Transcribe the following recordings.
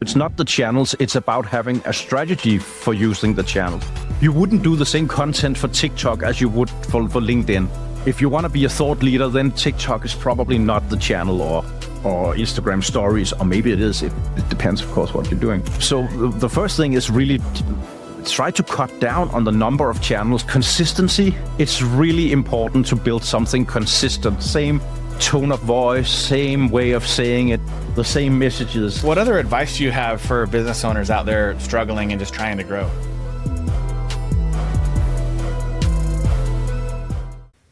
It's not the channels, it's about having a strategy for using the channels. You wouldn't do the same content for TikTok as you would for LinkedIn. If you want to be a thought leader, then TikTok is probably not the channel, or Instagram stories, or maybe it is. It depends, of course, what you're doing. So the first thing is really try to cut down on the number of channels. Consistency, it's really important to build something consistent. Same tone of voice, same way of saying it, the same messages. What other advice do you have for business owners out there struggling and just trying to grow?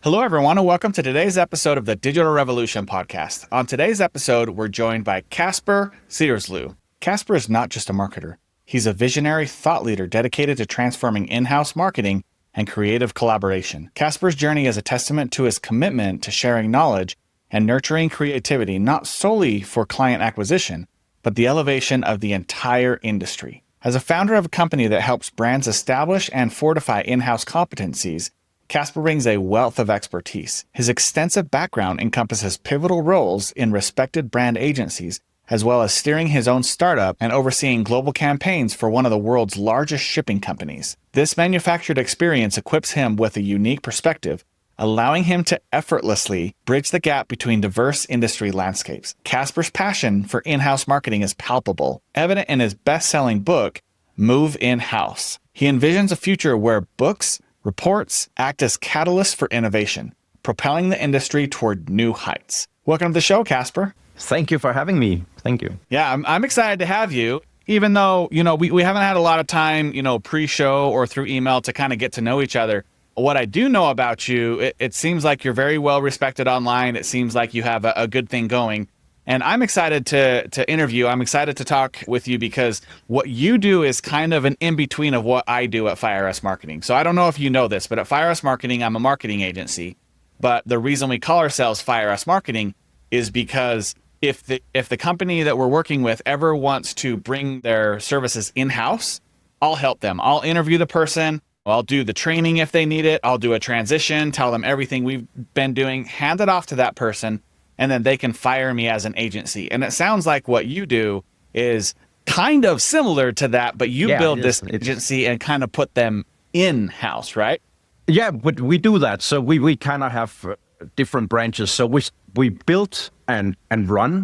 Hello, everyone, and welcome to today's episode of the Digital Revolution podcast. On today's episode, we're joined by Kasper Sierslev. Kasper is not just a marketer. He's a visionary thought leader dedicated to transforming in-house marketing and creative collaboration. Kasper's journey is a testament to his commitment to sharing knowledge and nurturing creativity, not solely for client acquisition, but the elevation of the entire industry. As a founder of a company that helps brands establish and fortify in-house competencies, Kasper brings a wealth of expertise. His extensive background encompasses pivotal roles in respected brand agencies, as well as steering his own startup and overseeing global campaigns for one of the world's largest shipping companies. This manufactured experience equips him with a unique perspective, allowing him to effortlessly bridge the gap between diverse industry landscapes. Kasper's passion for in-house marketing is palpable, evident in his best-selling book, Move In-House. He envisions a future where books, reports act as catalysts for innovation, propelling the industry toward new heights. Welcome to the show, Kasper. Thank you for having me. Thank you. Yeah, I'm excited to have you, even though, we haven't had a lot of time, pre-show or through email to kind of get to know each other. What I do know about you, it seems like you're very well respected online. It seems like you have a good thing going. And I'm excited to interview. I'm excited to talk with you because what you do is kind of an in-between of what I do at FireS Marketing. So I don't know if you know this, but at FireS Marketing, I'm a marketing agency. But the reason we call ourselves FireS Marketing is because if the company that we're working with ever wants to bring their services in-house, I'll help them. I'll interview the person. I'll do the training if they need it. I'll do a transition, tell them everything we've been doing, hand it off to that person, and then they can fire me as an agency. And it sounds like what you do is kind of similar to that, but you build this agency and kind of put them in-house, right? Yeah, but we do that. So we kind of have different branches. So we build and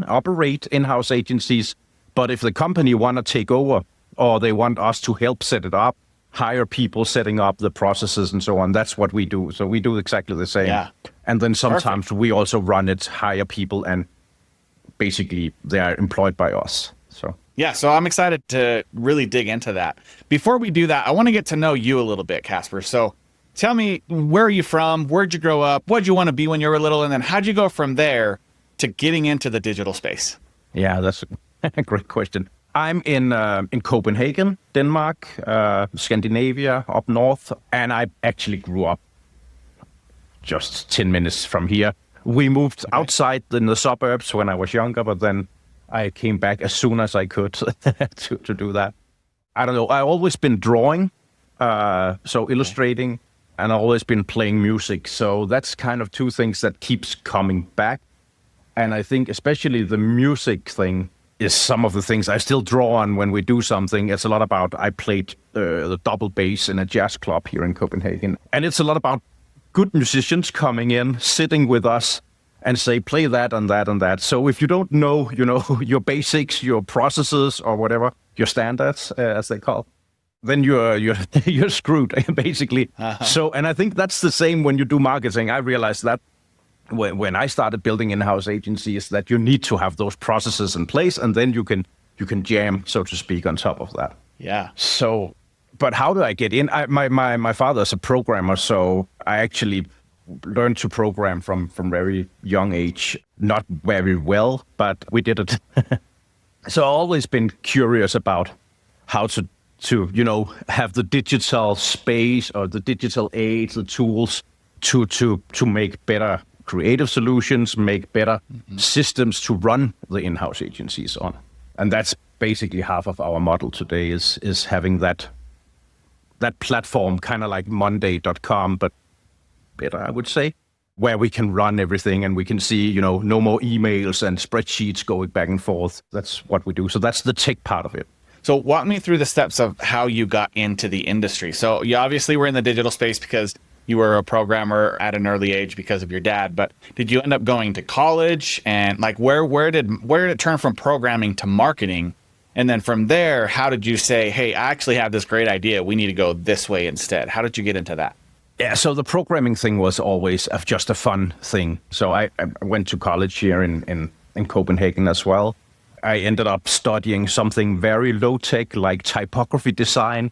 operate in-house agencies. But if the company want to take over or they want us to help set it up, hire people setting up the processes and so on, that's what we do. So we do exactly the same. Yeah. And then sometimes we also run it, hire people, and basically they are employed by us. So I'm excited to really dig into that. Before we do that, I want to get to know you a little bit, Kasper. So tell me, where are you from? Where'd you grow up? What'd you want to be when you were little? And then how'd you go from there to getting into the digital space? Yeah, that's a great question. I'm in Copenhagen, Denmark, Scandinavia, up north, and I actually grew up just 10 minutes from here. We moved outside in the suburbs when I was younger, but then I came back as soon as I could to do that. I don't know, I've always been drawing, so illustrating, and I've always been playing music. So that's kind of two things that keeps coming back. And I think especially the music thing is some of the things I still draw on when we do something. It's a lot about, I played the double bass in a jazz club here in Copenhagen. And it's a lot about good musicians coming in, sitting with us and say, play that and that and that. So if you don't know, your basics, your processes or whatever, your standards, as they call, then you're screwed, basically. Uh-huh. So, and I think that's the same when you do marketing. I realized that when I started building in-house agencies, that you need to have those processes in place, and then you can jam, so to speak, on top of that. Yeah. So, but how do I get in? My father's a programmer, so I actually learned to program from very young age. Not very well, but we did it. So I've always been curious about how to have the digital space or the digital aids, the tools to make better creative solutions, make better systems to run the in-house agencies on. And that's basically half of our model today is having that platform, kind of like Monday.com, but better, I would say. where we can run everything and we can see, no more emails and spreadsheets going back and forth. That's what we do. So that's the tech part of it. So walk me through the steps of how you got into the industry. So you obviously were in the digital space because you were a programmer at an early age because of your dad, but did you end up going to college? And like where did it turn from programming to marketing? And then from there, how did you say, hey, I actually have this great idea. We need to go this way instead. How did you get into that? Yeah, so the programming thing was always just a fun thing. So I went to college here in Copenhagen as well. I ended up studying something very low-tech, like typography design,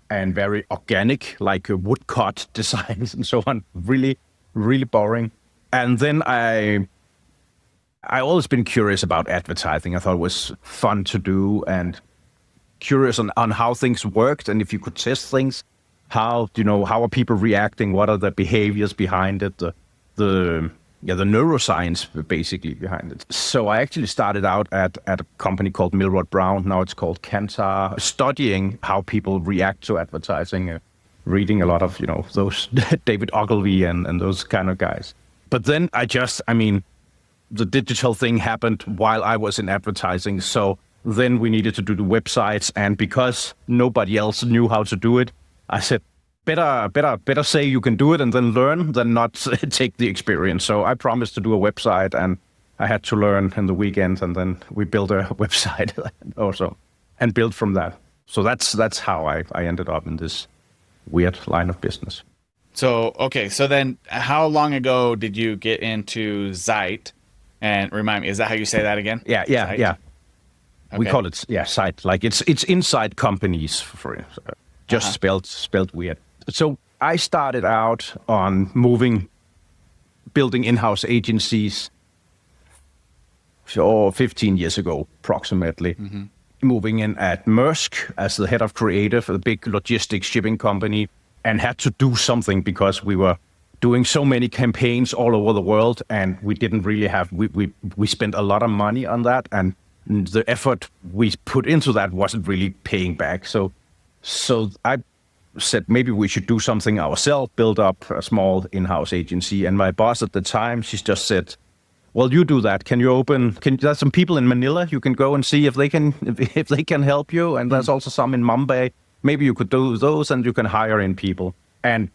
and very organic, like woodcut designs and so on. Really, really boring. And then I always been curious about advertising. I thought it was fun to do and curious on how things worked and if you could test things. How are people reacting? What are the behaviors behind it? The neuroscience basically behind it. So I actually started out at a company called Milrod Brown. Now it's called Kantar, studying how people react to advertising, reading a lot of, those David Ogilvy and those kind of guys. But then the digital thing happened while I was in advertising. So then we needed to do the websites. And because nobody else knew how to do it, I said, better say you can do it and then learn than not take the experience. So I promised to do a website and I had to learn in the weekend, and then we built a website also and built from that. So that's how I ended up in this weird line of business. So, okay. So then how long ago did you get into Zeit? And remind me, is that how you say that again? Yeah. Zeit? Yeah. Okay. We call it, Zeit. Like it's inside companies for just spelled weird. So I started out on building in-house agencies 15 years ago, approximately. Mm-hmm. Moving in at Maersk as the head of creative, a big logistics shipping company, and had to do something because we were doing so many campaigns all over the world, and we didn't really have, we spent a lot of money on that, and the effort we put into that wasn't really paying back. So I said maybe we should do something ourselves, build up a small in-house agency. And my boss at the time, she just said, well, you do that. There's some people in Manila, you can go and see if they can help you. And there's also some in Mumbai. Maybe you could do those and you can hire in people. And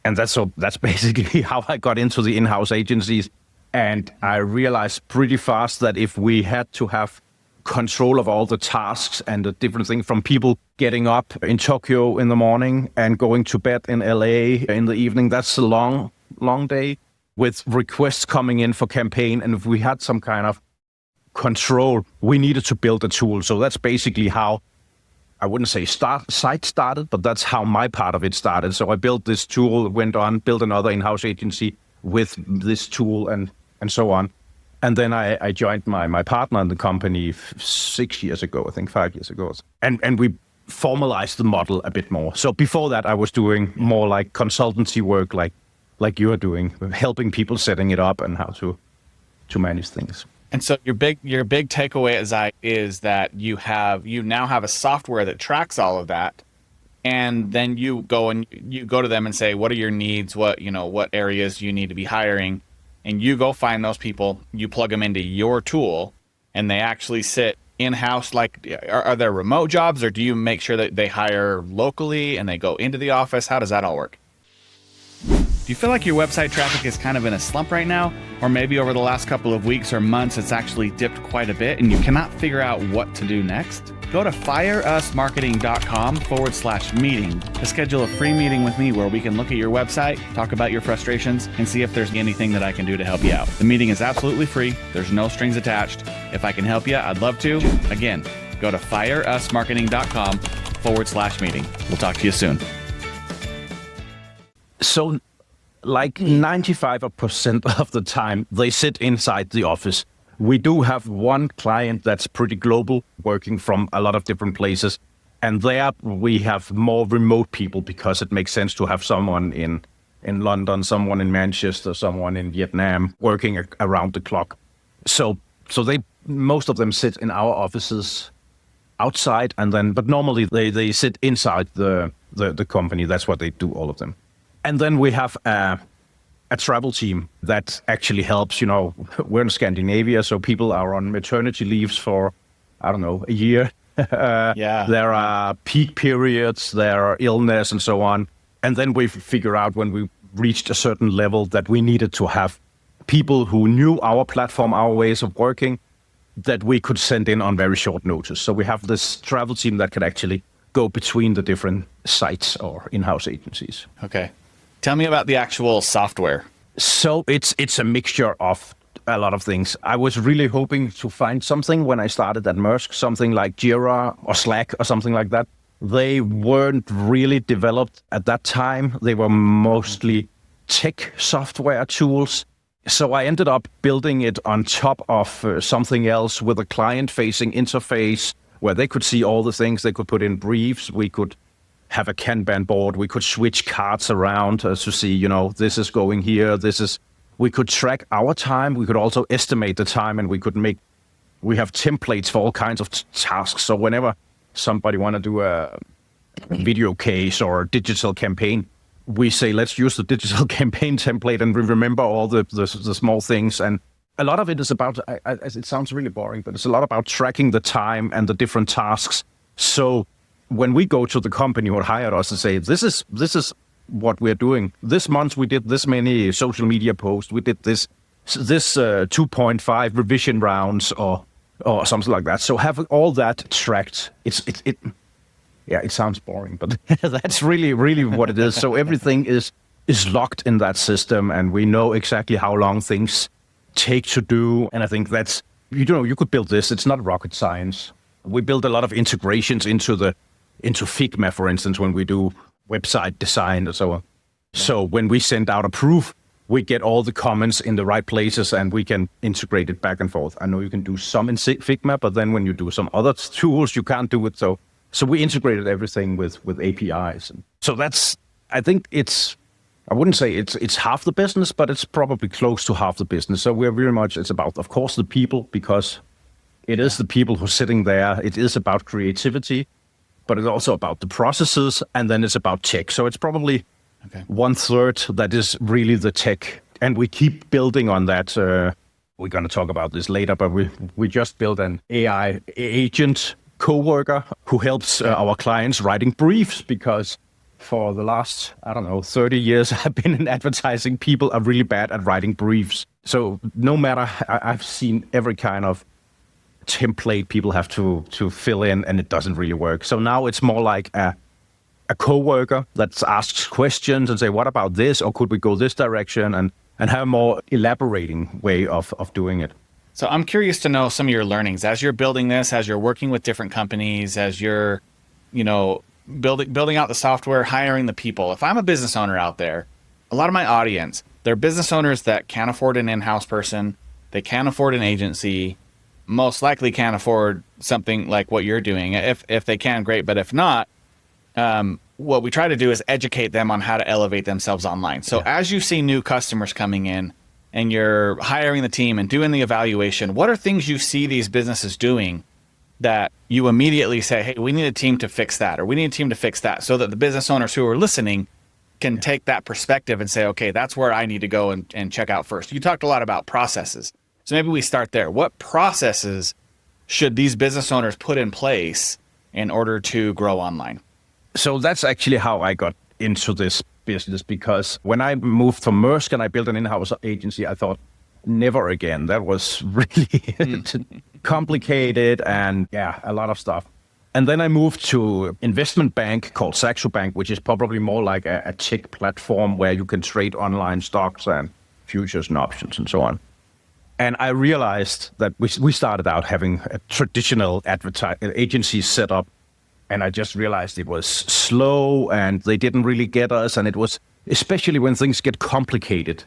that's basically how I got into the in-house agencies. And I realized pretty fast that if we had to have control of all the tasks and the different things, from people getting up in Tokyo in the morning and going to bed in LA in the evening, that's a long day with requests coming in for campaign. And if we had some kind of control, we needed to build a tool. So that's basically how, I wouldn't say Zeit started, but that's how my part of it started. So I built this tool, went on, built another in-house agency with this tool and so on. And then I joined my partner in the company 6 years ago, I think 5 years ago. And we formalized the model a bit more. So before that, I was doing more like consultancy work, like you're doing, helping people setting it up and how to manage things. And so your big takeaway at Zeit is that you now have a software that tracks all of that. And then you go to them and say, what are your needs? What areas you need to be hiring? And you go find those people, you plug them into your tool, and they actually sit in-house. Like, are there remote jobs, or do you make sure that they hire locally and they go into the office? How does that all work? Do you feel like your website traffic is kind of in a slump right now? Or maybe over the last couple of weeks or months, it's actually dipped quite a bit and you cannot figure out what to do next? Go to fireusmarketing.com/meeting to schedule a free meeting with me where we can look at your website, talk about your frustrations, and see if there's anything that I can do to help you out. The meeting is absolutely free. There's no strings attached. If I can help you, I'd love to. Again, go to fireusmarketing.com/meeting. We'll talk to you soon. So like 95% of the time, they sit inside the office. We do have one client that's pretty global, working from a lot of different places. And there we have more remote people because it makes sense to have someone in London, someone in Manchester, someone in Vietnam working around the clock. So most of them sit in our offices outside, but normally they sit inside the company. That's what they do, all of them. And then we have a a travel team that actually helps. We're in Scandinavia, so people are on maternity leaves for, I don't know, a year. There are peak periods, there are illness and so on. And then we figure out when we reached a certain level that we needed to have people who knew our platform, our ways of working, that we could send in on very short notice. So we have this travel team that could actually go between the different sites or in-house agencies. Okay. Tell me about the actual software. So it's a mixture of a lot of things. I was really hoping to find something when I started at Maersk, something like Jira or Slack or something like that. They weren't really developed at that time. They were mostly tech software tools. So I ended up building it on top of something else with a client-facing interface where they could see all the things. They could put in briefs. We could have a Kanban board. We could switch cards around to see, this is going here. We could track our time. We could also estimate the time, and we have templates for all kinds of tasks. So whenever somebody want to do a video case or a digital campaign, we say, let's use the digital campaign template and remember all the small things. And a lot of it is about, it sounds really boring, but it's a lot about tracking the time and the different tasks. So when we go to the company who hired us and say, this is what we're doing. This month we did this many social media posts. We did this 2.5 revision rounds or something like that. So having all that tracked, it sounds boring, but that's really, really what it is. So everything is locked in that system, and we know exactly how long things take to do. And I think that's, you could build this. It's not rocket science. We build a lot of integrations into Figma, for instance, when we do website design and so on. So when we send out a proof, we get all the comments in the right places and we can integrate it back and forth. I know you can do some in Figma, but then when you do some other tools, you can't do it. So we integrated everything with APIs. So that's, I think I wouldn't say it's half the business, but it's probably close to half the business. So we're very much, it's about, of course, the people, because it is the people who are sitting there. It is about creativity, but it's also about the processes, and then it's about tech. So it's probably 1/3 that is really the tech. And we keep building on that. We're going to talk about this later, but we just built an AI agent coworker who helps our clients writing briefs, because for the last, 30 years, I've been in advertising. People are really bad at writing briefs. So no matter, I've seen every kind of template people have to fill in, and it doesn't really work. So now it's more like a coworker that asks questions and say, what about this? Or could we go this direction? And have a more elaborating way of doing it. So I'm curious to know some of your learnings as you're building this, as you're working with different companies, as you're, building out the software, hiring the people. If I'm a business owner out there, a lot of my audience, they're business owners that can't afford an in-house person. They can't afford an agency. Most likely can't afford something like what you're doing. If they can, great. But if not, what we try to do is educate them on how to elevate themselves online. So as you see new customers coming in and you're hiring the team and doing the evaluation, what are things you see these businesses doing that you immediately say, hey, we need a team to fix that, or we need a team to fix that, so that the business owners who are listening can take that perspective and say, okay, that's where I need to go and check out first. You talked a lot about processes. So maybe we start there. What processes should these business owners put in place in order to grow online? So that's actually how I got into this business, because when I moved from Maersk and I built an in-house agency, I thought, never again. That was really complicated and a lot of stuff. And then I moved to investment bank called Saxo Bank, which is probably more like a tech platform where you can trade online stocks and futures and options and so on. And I realized that we started out having a traditional agency set up. And I just realized it was slow and they didn't really get us. And it was, especially when things get complicated,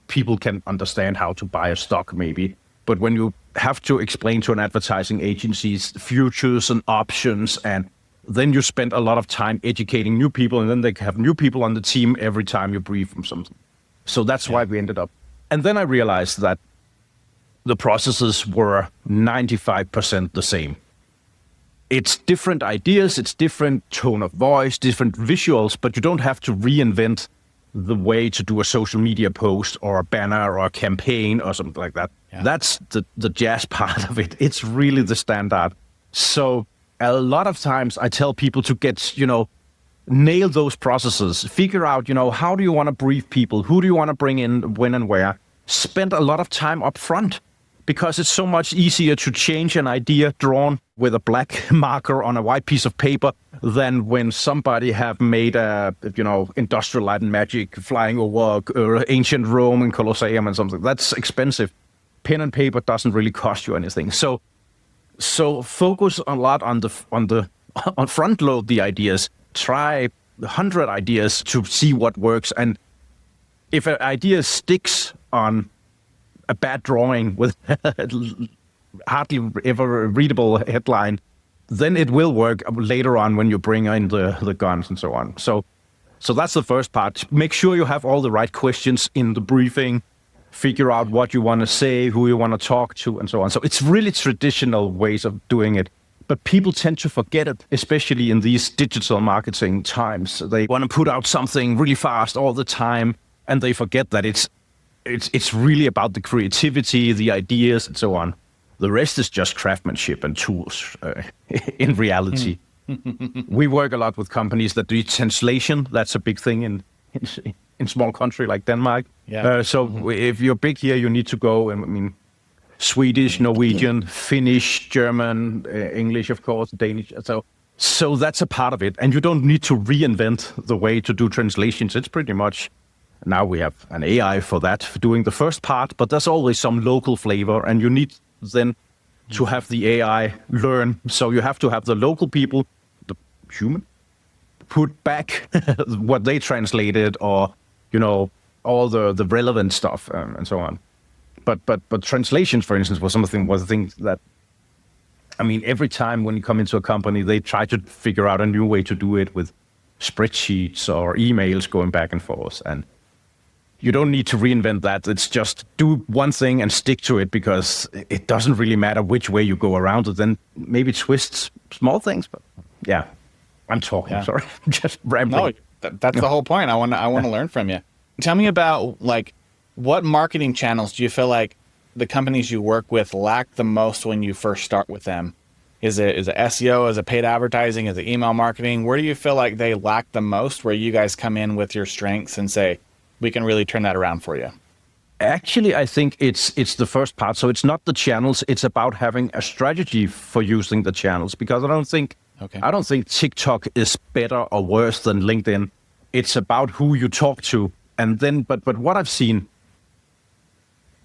people can understand how to buy a stock maybe. But when you have to explain to an advertising agency's futures and options, and then you spend a lot of time educating new people, and then they have new people on the team every time you brief them something. So that's why we ended up. And then I realized that the processes were 95% the same. It's different ideas, it's different tone of voice, different visuals, but you don't have to reinvent the way to do a social media post or a banner or a campaign or something like that. Yeah. That's the jazz part of it. It's really the standard. So a lot of times I tell people to get, nail those processes, figure out, how do you want to brief people? Who do you want to bring in, when and where? Spend a lot of time up front, because it's so much easier to change an idea drawn with a black marker on a white piece of paper than when somebody have made a, industrial light and magic flying over ancient Rome and Colosseum and something. That's expensive. Pen and paper doesn't really cost you anything. So focus a lot on front load the ideas. Try 100 ideas to see what works. And if an idea sticks on a bad drawing with hardly ever readable headline, then it will work later on when you bring in the guns and so on. So that's the first part. Make sure you have all the right questions in the briefing. Figure out what you want to say, who you want to talk to, and so on. So it's really traditional ways of doing it. But people tend to forget it, especially in these digital marketing times. They want to put out something really fast all the time, and they forget that it's really about the creativity, the ideas, and so on. The rest is just craftsmanship and tools in reality. We work a lot with companies that do translation. That's a big thing in small country like Denmark. Yeah. If you're big here, you need to go, Swedish, Norwegian, Finnish, German, English, of course, Danish. So that's a part of it. And you don't need to reinvent the way to do translations. It's pretty much, now we have an AI for that, for doing the first part, but there's always some local flavor, and you need then to have the AI learn. So you have to have the local people, the human, put back what they translated, or, all the relevant stuff and so on. But translations, for instance, was a thing that, every time when you come into a company, they try to figure out a new way to do it with spreadsheets or emails going back and forth. And you don't need to reinvent that. It's just do one thing and stick to it, because it doesn't really matter which way you go around it. Then maybe twist small things. But yeah, I'm talking. Yeah. Sorry, just rambling. No, that's the whole point. I want to learn from you. Tell me about what marketing channels do you feel like the companies you work with lack the most when you first start with them? Is it SEO? Is it paid advertising? Is it email marketing? Where do you feel like they lack the most, where you guys come in with your strengths and say, we can really turn that around for you? Actually, I think it's the first part. So it's not the channels. It's about having a strategy for using the channels, because I don't think TikTok is better or worse than LinkedIn. It's about who you talk to. And then, but what I've seen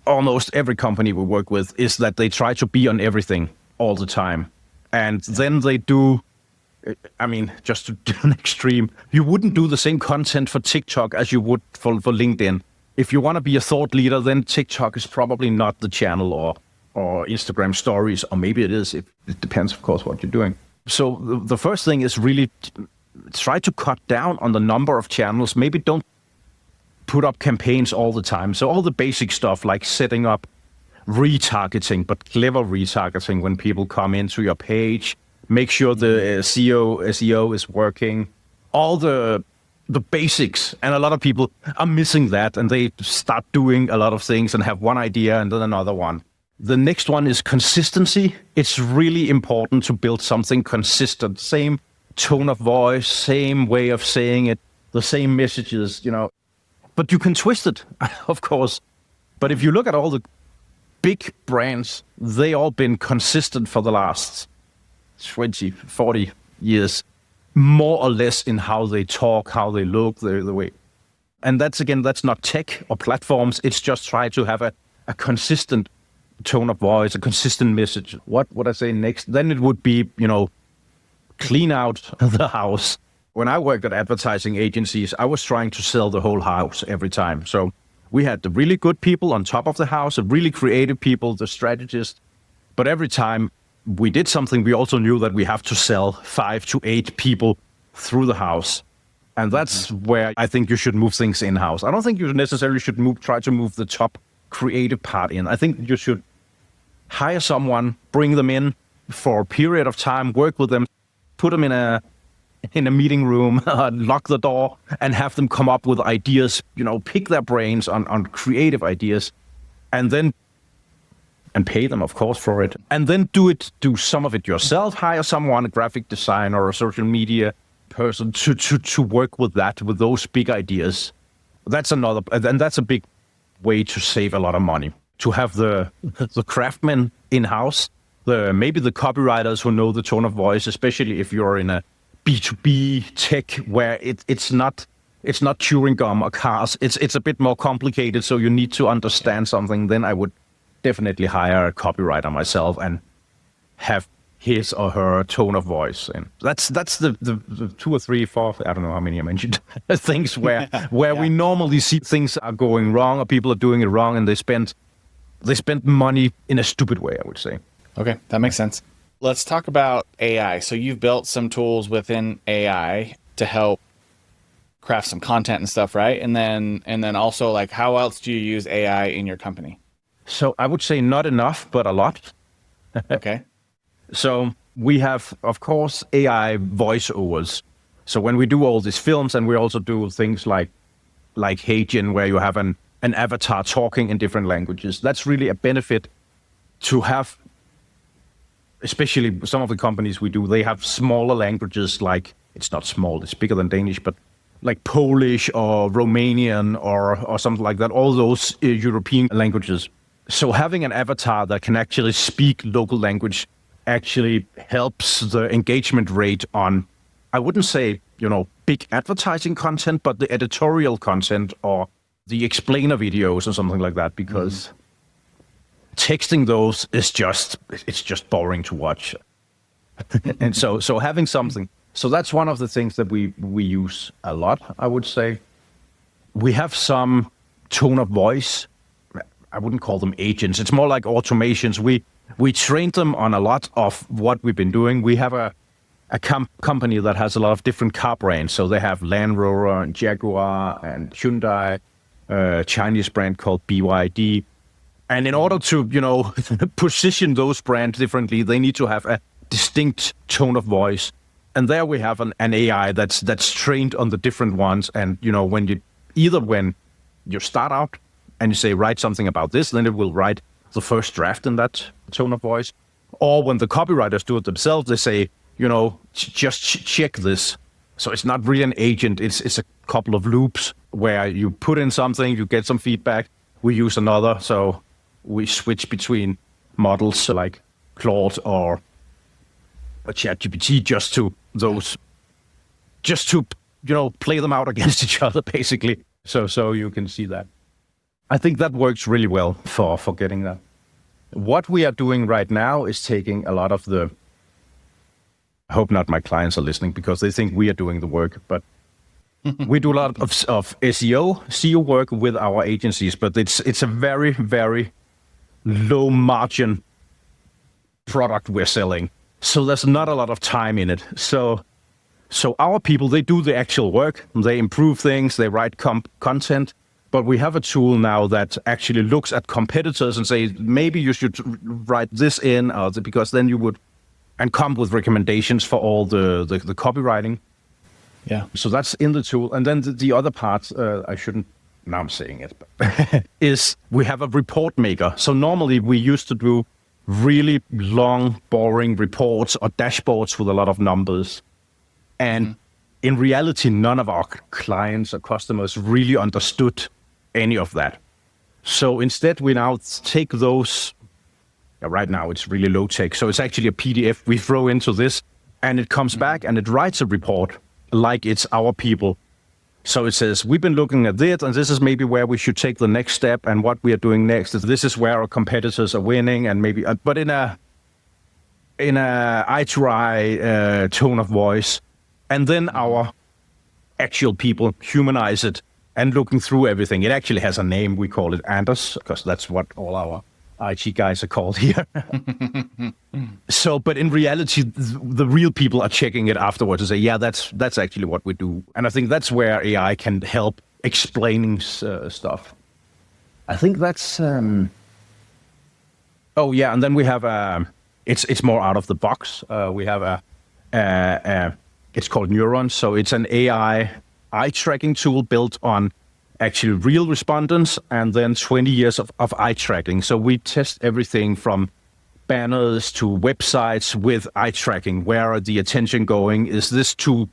almost every company we work with is that they try to be on everything all the time. And then they do, just to do an extreme, you wouldn't do the same content for TikTok as you would for LinkedIn. If you want to be a thought leader, then TikTok is probably not the channel, or Instagram stories, or maybe it is. It depends, of course, what you're doing. So the first thing is really try to cut down on the number of channels. Maybe don't put up campaigns all the time. So all the basic stuff like setting up retargeting, but clever retargeting when people come into your page. Make sure the SEO is working. All the basics. And a lot of people are missing that, and they start doing a lot of things and have one idea and then another one. The next one is consistency. It's really important to build something consistent. Same tone of voice, same way of saying it, the same messages, But you can twist it, of course. But if you look at all the big brands, they all been consistent for the last 20, 40 years, more or less in how they talk, how they look, the way. And that's not tech or platforms. It's just try to have a consistent tone of voice, a consistent message. What would I say next? Then it would be, clean out the house. When I worked at advertising agencies, I was trying to sell the whole house every time. So we had the really good people on top of the house, the really creative people, the strategists. But every time we did something, we also knew that we have to sell 5 to 8 people through the house. And that's where I think you should move things in-house. I don't think you necessarily should try to move the top creative part in. I think you should hire someone, bring them in for a period of time, work with them, put them in a in a meeting room, lock the door, and have them come up with ideas. Pick their brains on creative ideas, and pay them, of course, for it. And then do some of it yourself. Hire someone, a graphic designer or a social media person to work with those big ideas. That's a big way to save a lot of money. To have the craftsmen in-house, maybe the copywriters who know the tone of voice, especially if you're in a B2B tech where it's not chewing gum or cars. It's a bit more complicated, so you need to understand something. Then I would definitely hire a copywriter myself and have his or her tone of voice. And that's the 2 or 3, 4, I don't know how many I mentioned, things where we normally see things are going wrong or people are doing it wrong, and they spend money in a stupid way, I would say. Okay, that makes sense. Let's talk about AI. So you've built some tools within AI to help craft some content and stuff, right? And then also, like, how else do you use AI in your company? So I would say not enough, but a lot. Okay. So we have, of course, AI voiceovers. So when we do all these films, and we also do things like Hagen, where you have an avatar talking in different languages, that's really a benefit to have. Especially some of the companies we do, they have smaller languages, like, it's not small, it's bigger than Danish, but like Polish or Romanian or something like that, all those European languages. So having an avatar that can actually speak local language actually helps the engagement rate on, I wouldn't say, big advertising content, but the editorial content or the explainer videos or something like that, because texting those is just boring to watch. And so having something, so that's one of the things that we use a lot, I would say. We have some tone of voice. I wouldn't call them agents. It's more like automations. We trained them on a lot of what we've been doing. We have a company that has a lot of different car brands. So they have Land Rover and Jaguar and Hyundai, a Chinese brand called BYD. And in order to, position those brands differently, they need to have a distinct tone of voice. And there we have an AI that's trained on the different ones. And, when you start out and you say, write something about this, then it will write the first draft in that tone of voice. Or when the copywriters do it themselves, they say, just check this. So it's not really an agent. It's a couple of loops where you put in something, you get some feedback, we use another. So we switch between models like Claude or ChatGPT just to play them out against each other, basically. So you can see that. I think that works really well for getting that. What we are doing right now is taking a lot of the, I hope not my clients are listening because they think we are doing the work, but we do a lot of SEO work with our agencies, but it's a very, very low margin product we're selling. So there's not a lot of time in it. So our people, they do the actual work, they improve things, they write content, but we have a tool now that actually looks at competitors and say, maybe you should write this in, because then you would, and come with recommendations for all the copywriting. Yeah. So that's in the tool. And then the other part, I shouldn't, now I'm saying it, but is we have a report maker. So normally we used to do really long, boring reports or dashboards with a lot of numbers. And in reality, none of our clients or customers really understood any of that. So instead, we now take those, right now it's really low tech. So it's actually a PDF we throw into this, and it comes back and it writes a report like it's our people. So it says, we've been looking at this, and this is maybe where we should take the next step, and what we are doing next. This is where our competitors are winning, and maybe, but in a eye to eye tone of voice. And then our actual people humanize it and looking through everything. It actually has a name. We call it Anders, because that's what all our IT guys are called here. So, but in reality, the real people are checking it afterwards and say, yeah, that's actually what we do. And I think that's where AI can help explaining stuff. I think that's... Oh, yeah, and then we have... it's more out of the box. We have It's called Neurons. So it's an AI eye tracking tool built on actually real respondents and then 20 years of eye tracking. So we test everything from banners to websites with eye tracking. Where are the attention going? Is this too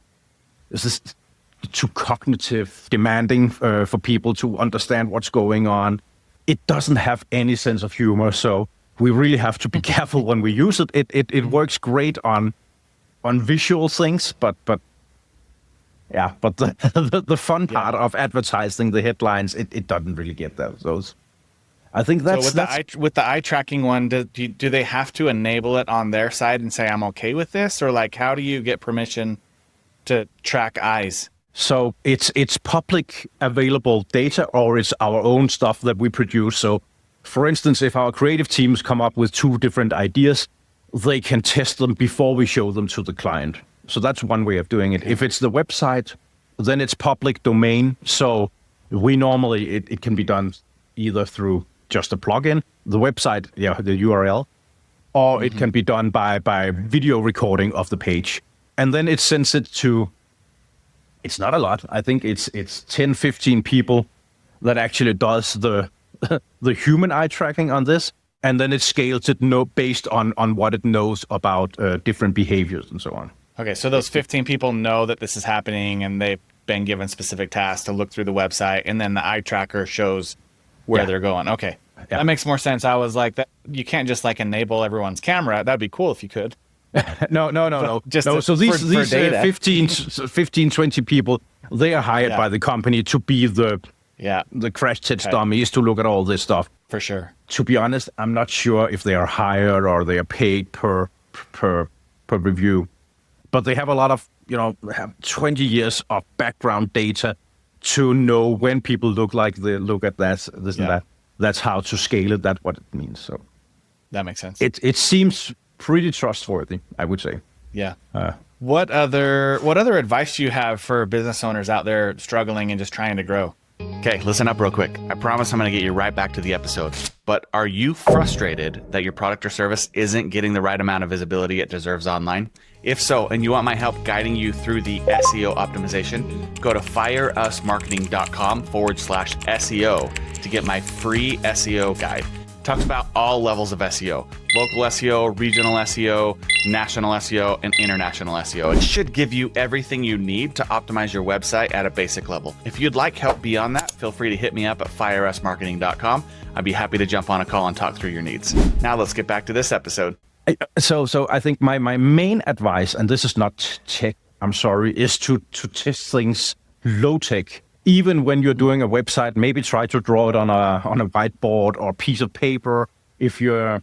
cognitive, demanding for people to understand what's going on? It doesn't have any sense of humor, so we really have to be careful when we use it. It works great on visual things, but the fun part of advertising, the headlines, it doesn't really get those. I think that's with the eye tracking one. Do they have to enable it on their side and say I'm okay with this, or like how do you get permission to track eyes? So it's public available data, or it's our own stuff that we produce. So, for instance, if our creative teams come up with 2 different ideas, they can test them before we show them to the client. So that's one way of doing it. If it's the website, then it's public domain. So we normally, it can be done either through just a plugin, the website, the URL, or it can be done by video recording of the page. And then it sends it to, it's not a lot. I think it's 10, 15 people that actually does the human eye tracking on this. And then it scales it based on what it knows about different behaviors and so on. Okay, so those 15 people know that this is happening and they've been given specific tasks to look through the website, and then the eye tracker shows where they're going. Okay, that makes more sense. I was like, that you can't just like enable everyone's camera. That'd be cool if you could. No. So these data. 15, 20 people, they are hired by the company to be the crash test dummies to look at all this stuff. For sure. To be honest, I'm not sure if they are hired or they are paid per review, but they have a lot of, have 20 years of background data to know when people look like they look at this and that. That's how to scale it. That's what it means. So that makes sense. It seems pretty trustworthy, I would say. Yeah. What other advice do you have for business owners out there struggling and just trying to grow? Okay, listen up real quick. I promise I'm going to get you right back to the episode. But are you frustrated that your product or service isn't getting the right amount of visibility it deserves online? If so, and you want my help guiding you through the SEO optimization, go to fireusmarketing.com/SEO to get my free SEO guide. Talks about all levels of SEO, local SEO, regional SEO, national SEO, and international SEO. It should give you everything you need to optimize your website at a basic level. If you'd like help beyond that, feel free to hit me up at fireusmarketing.com. I'd be happy to jump on a call and talk through your needs. Now let's get back to this episode. So I think my main advice, and this is not tech, I'm sorry, is to test things low tech. Even when you're doing a website, maybe try to draw it on a whiteboard or piece of paper. If you're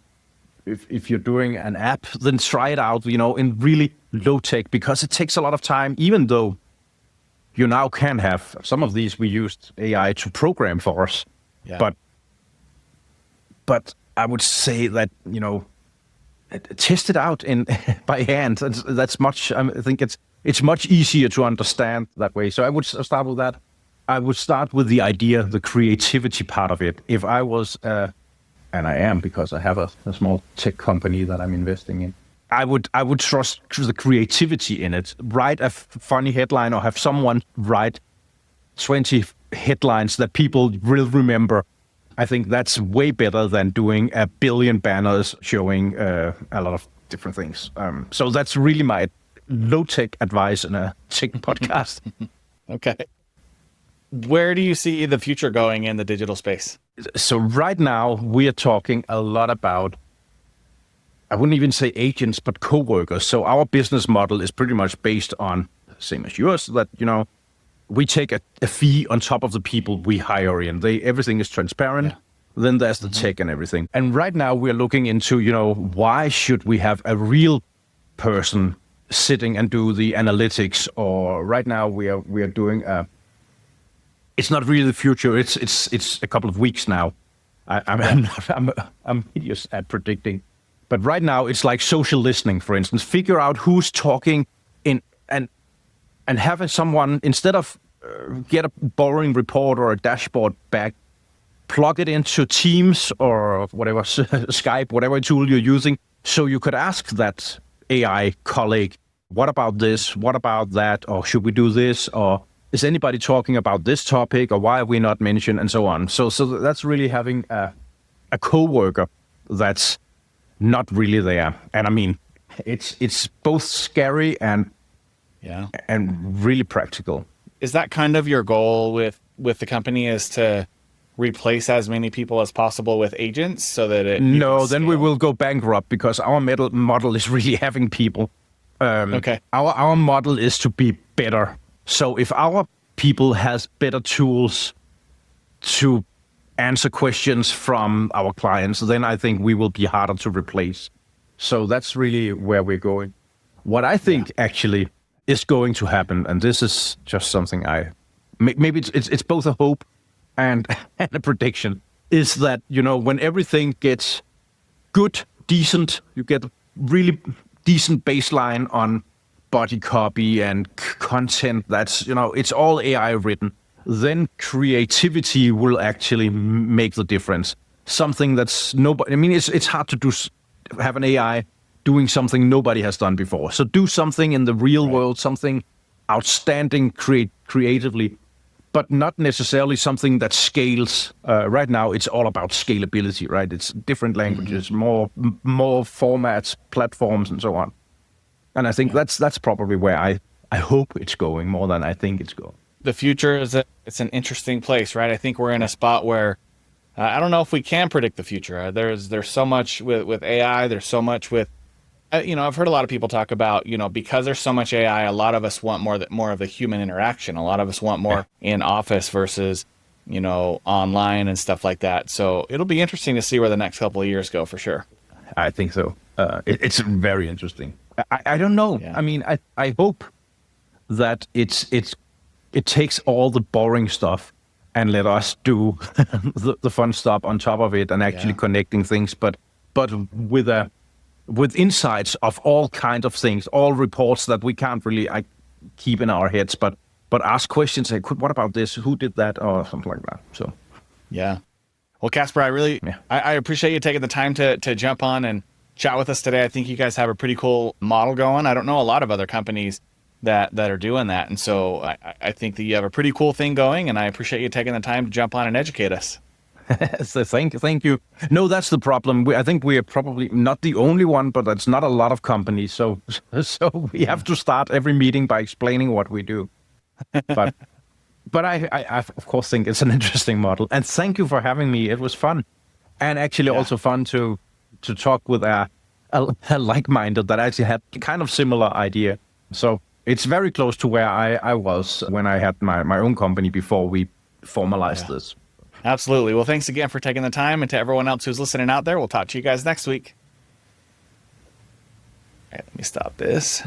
doing an app, then try it out, in really low tech, because it takes a lot of time. Even though you now can have some of these, we used AI to program for us, but I would say that test it out by hand. That's much. I think it's much easier to understand that way. So I would start with that. I would start with the idea, the creativity part of it. If I was, and I am because I have a small tech company that I'm investing in, I would trust the creativity in it. Write a funny headline or have someone write 20 headlines that people will remember. I think that's way better than doing a billion banners showing a lot of different things. So that's really my low-tech advice in a tech podcast. Okay. Where do you see the future going in the digital space? So right now, we are talking a lot about, I wouldn't even say agents, but co-workers. So our business model is pretty much based on, same as yours, that, we take a fee on top of the people we hire in. Everything is transparent. Yeah. Then there's the tech and everything. And right now we're looking into, why should we have a real person sitting and do the analytics? Or right now we are doing it's not really the future. It's a couple of weeks now. I'm hideous at predicting, but right now it's like social listening, for instance. Figure out who's talking in and having someone, instead of get a boring report or a dashboard back, plug it into Teams or whatever, Skype, whatever tool you're using, so you could ask that AI colleague, what about this? What about that? Or should we do this? Or is anybody talking about this topic? Or why are we not mentioned? And so on. So that's really having a coworker that's not really there. And I mean, it's both scary and really practical. Is that kind of your goal with the company, is to replace as many people as possible with agents so that it... No, then we will go bankrupt because our model is really having people. Okay. Our model is to be better. So if our people has better tools to answer questions from our clients, then I think we will be harder to replace. So that's really where we're going. What I think actually is going to happen, and this is just something maybe it's both a hope and a prediction, is that, when everything gets good, decent, you get a really decent baseline on body copy and content that's, it's all AI written, then creativity will actually make the difference. Something that's nobody, it's hard to have an AI doing something nobody has done before. So do something in the real world, something outstanding creatively, but not necessarily something that scales. Right now, it's all about scalability, right? It's different languages, more formats, platforms, and so on. And I think that's probably where I hope it's going more than I think it's going. The future it's an interesting place, right? I think we're in a spot where I don't know if we can predict the future. There's so much with AI. There's so much with, I've heard a lot of people talk about, because there's so much AI, a lot of us want more of the human interaction. A lot of us want more in office versus, online and stuff like that. So it'll be interesting to see where the next couple of years go for sure. I think so. It's very interesting. I don't know. Yeah. I hope that it takes all the boring stuff and let us do the fun stuff on top of it and actually connecting things, but with insights of all kinds of things, all reports that we can't really keep in our heads, but ask questions. Say, what about this? Who did that? Or something like that. So, yeah. Well, Casper, I appreciate you taking the time to jump on and chat with us today. I think you guys have a pretty cool model going. I don't know a lot of other companies that are doing that. And so I think that you have a pretty cool thing going, and I appreciate you taking the time to jump on and educate us. So thank you. No, that's the problem. I think we are probably not the only one, but that's not a lot of companies. So we have to start every meeting by explaining what we do. But I of course think it's an interesting model. And thank you for having me. It was fun, and actually also fun to talk with a like-minded that actually had kind of similar idea. So it's very close to where I was when I had my own company before we formalized this. Absolutely. Well, thanks again for taking the time, and to everyone else who's listening out there, we'll talk to you guys next week. All right, let me stop this.